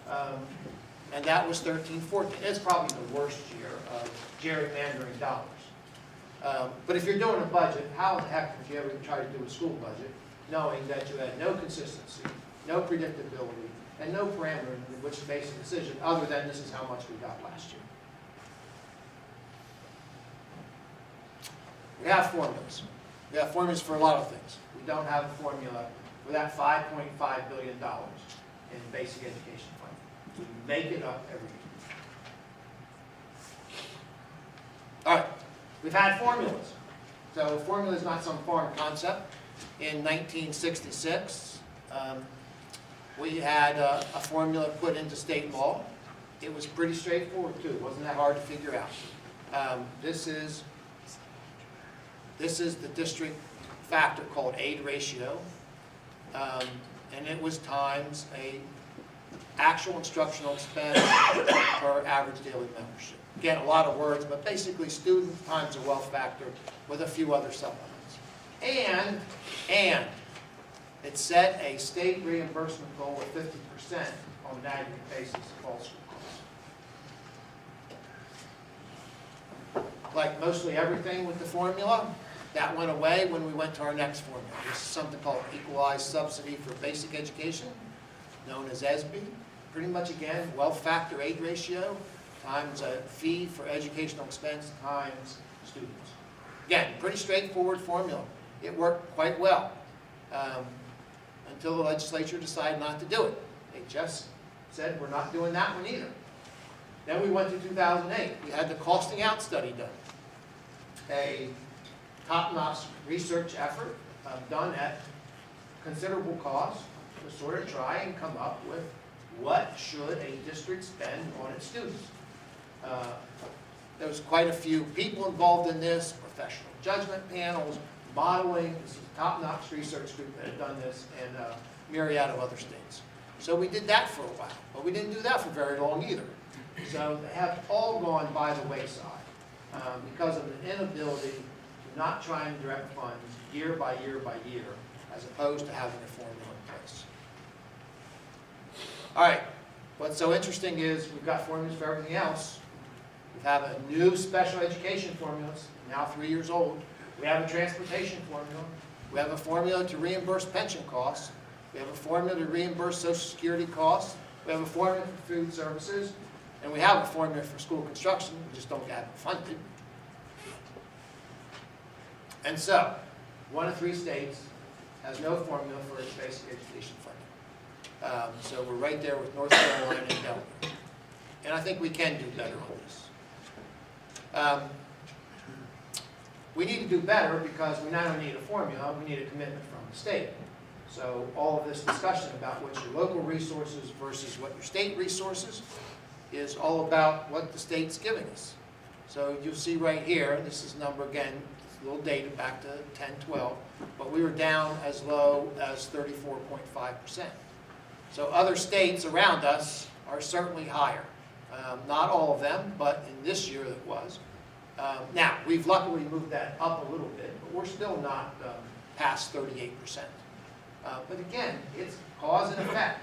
And that was 13-14. It's probably the worst year of gerrymandering dollars. But if you're doing a budget, how the heck would you ever try to do a school budget knowing that you had no consistency, no predictability, and no parameter in which to base a decision other than this is how much we got last year? We have formulas. We have formulas for a lot of things. We don't have a formula for that $5.5 billion in basic education funding. We make it up every year. All right, we've had formulas. So formula is not some foreign concept. In 1966, we had a formula put into state law. It was pretty straightforward too. It wasn't that hard to figure out. This is the district factor called aid ratio, and it was times a actual instructional expense per average daily membership. Again, a lot of words, but basically student times a wealth factor with a few other supplements. And it set a state reimbursement goal of 50% on an aggregate basis of all school costs. Like mostly everything with the formula, that went away when we went to our next formula. This is something called equalized subsidy for basic education, known as Mtsd. Pretty much again, wealth factor aid ratio times a fee for educational expense times students. Again, pretty straightforward formula. It worked quite well until the legislature decided not to do it. They just said, we're not doing that one either. Then we went to 2008. We had the costing out study done. A top-notch research effort done at considerable cost to sort of try and come up with what should a district spend on its students. There was quite a few people involved in this, professional judgment panels, modeling. This is a top-notch research group that had done this, and a myriad of other states. So we did that for a while, but we didn't do that for very long either. So they have all gone by the wayside because of an inability to not try and direct funds year by year by year, as opposed to having a formula in place. All right, what's so interesting is we've got formulas for everything else. We have a new special education formula, now 3 years old. We have a transportation formula. We have a formula to reimburse pension costs. We have a formula to reimburse Social Security costs. We have a formula for food services. And we have a formula for school construction. We just don't have it funded. And so, one of 3 states has no formula for its basic education funding. So we're right there with North Carolina and Delaware. And I think we can do better on this. We need to do better because we not only need a formula, we need a commitment from the state. So all of this discussion about what's your local resources versus what your state resources is all about what the state's giving us. So you'll see right here, this is number again, it's a little dated back to 10, 12, but we were down as low as 34.5%. So other states around us are certainly higher. Not all of them, but in this year it was. Now, we've luckily moved that up a little bit, but we're still not past 38%. But again, it's cause and effect.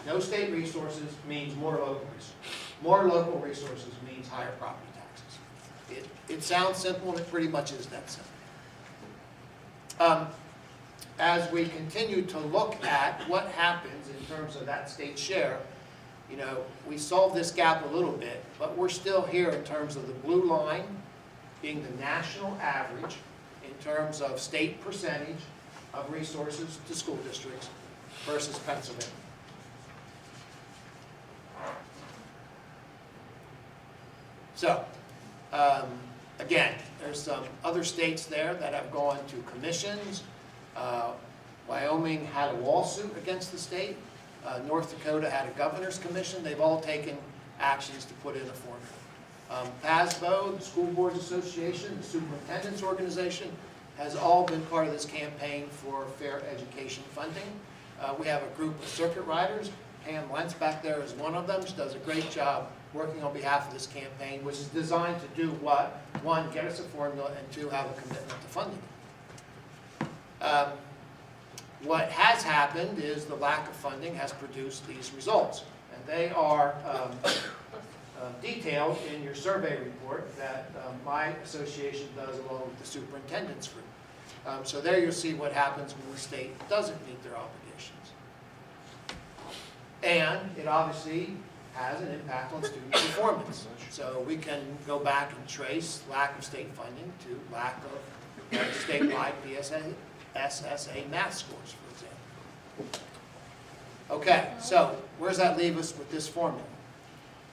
No state resources means more local resources. More local resources means higher property taxes. It sounds simple, and it pretty much is that simple. As we continue to look at what happens in terms of that state share, you know, we solved this gap a little bit, but we're still here in terms of the blue line being the national average in terms of state percentage of resources to school districts versus Pennsylvania. So, again, there's some other states there that have gone to commissions. Wyoming had a lawsuit against the state. North Dakota had a governor's commission. They've all taken actions to put in a formula. PASBO, the School Boards Association, the Superintendent's Organization, has all been part of this campaign for fair education funding. We have a group of circuit riders. Pam Lentz back there is one of them. She does a great job working on behalf of this campaign, which is designed to do what? 1, get us a formula, and 2, have a commitment to funding it. What has happened is the lack of funding has produced these results. And they are detailed in your survey report that my association does along with the superintendent's group. So there you'll see what happens when the state doesn't meet their obligations. And it obviously has an impact on student performance. So we can go back and trace lack of state funding to lack of statewide SSA math scores, for example. Okay, so where does that leave us with this formula?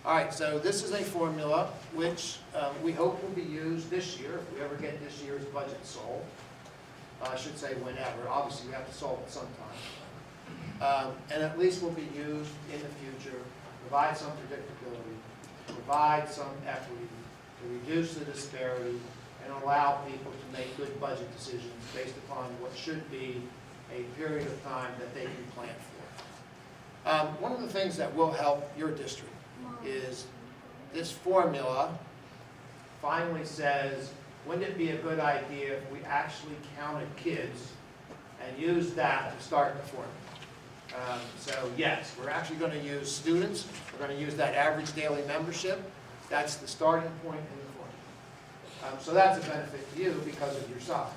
All right, so this is a formula which we hope will be used this year, if we ever get this year's budget solved. I should say whenever. Obviously, we have to solve it sometime. And at least will be used in the future, provide some predictability, provide some equity, to reduce the disparity, and allow people to make good budget decisions based upon what should be a period of time that they can plan for. One of the things that will help your district is this formula finally says, wouldn't it be a good idea if we actually counted kids and used that to start the formula? So yes, we're actually going to use students. We're going to use that average daily membership. That's the starting point in the formula. So that's a benefit to you because of your size.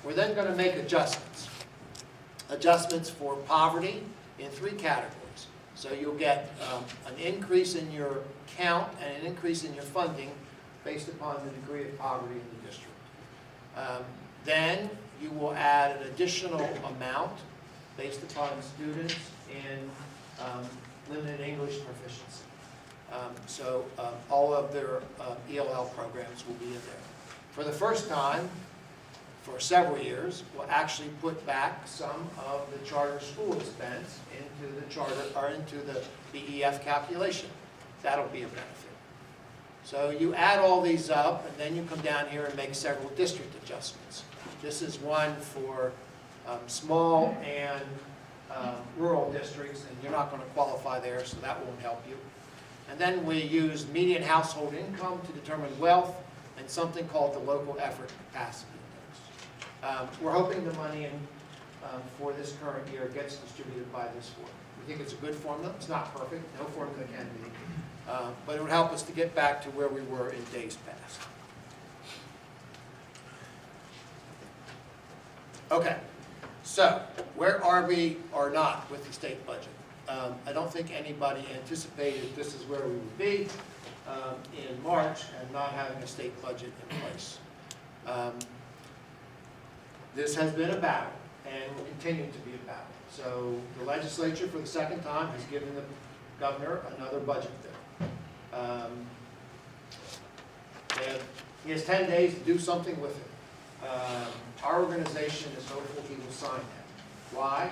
We're then going to make adjustments. Adjustments for poverty in 3 categories. So you'll get an increase in your count and an increase in your funding based upon the degree of poverty in the district. Then you will add an additional amount based upon students in limited English proficiency. So all of their ELL programs will be in there. For the first time, for several years, we'll actually put back some of the charter school expense into the charter or into the BEF calculation. That'll be a benefit. So you add all these up, and then you come down here and make several district adjustments. This is one for small and rural districts, and you're not going to qualify there, so that won't help you. And then we use median household income to determine wealth and something called the local effort capacity index. We're hoping the money for this current year gets distributed by this formula. We think it's a good formula. It's not perfect. No formula can be. But it would help us to get back to where we were in days past. Okay, so where are we or not with the state budget? I don't think anybody anticipated this is where we would be in March and not having a state budget in place. This has been a battle and will continue to be a battle. So the legislature, for the second time, has given the governor another budget bill. He has 10 days to do something with it. Our organization is hopeful he will sign that. Why?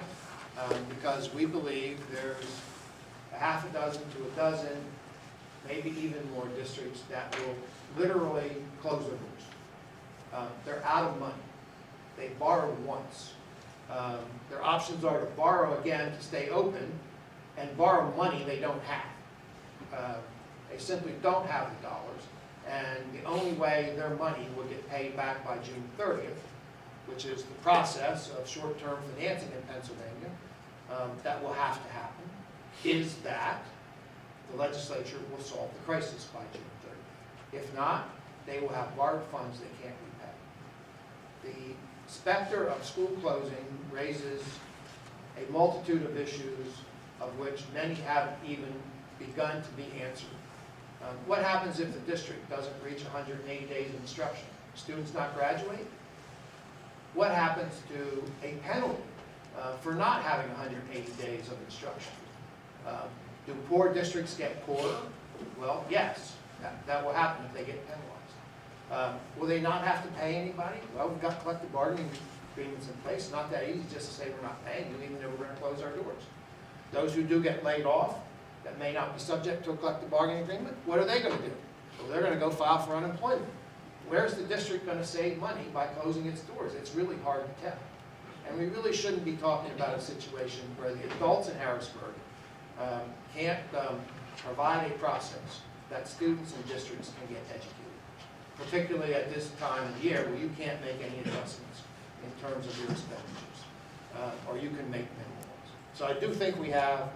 Because we believe there's a half a dozen to a dozen, maybe even more districts that will literally close their doors. They're out of money. They borrowed once. Their options are to borrow again to stay open and borrow money they don't have. They simply don't have the dollars, and the only way their money will get paid back by June 30th, which is the process of short-term financing in Pennsylvania, that will have to happen, is that the legislature will solve the crisis by June 30th. If not, they will have borrowed funds they can't repay. The specter of school closing raises a multitude of issues, of which many haven't even begun to be answered. What happens if the district doesn't reach 180 days of instruction? Students not graduate? What happens to a penalty for not having 180 days of instruction? Do poor districts get poorer? Well, yes, that will happen if they get penalized. Will they not have to pay anybody? Well, we've got collective bargaining agreements in place. It's not that easy just to say we're not paying you, even though we're going to close our doors. Those who do get laid off, that may not be subject to a collective bargaining agreement, what are they going to do? Well, they're going to go file for unemployment. Where's the district going to save money by closing its doors? It's really hard to tell. And we really shouldn't be talking about a situation where the adults in Harrisburg can't provide a process that students and districts can get educated, particularly at this time of the year where you can't make any adjustments in terms of your expenditures. or you can make minimums. So I do think we have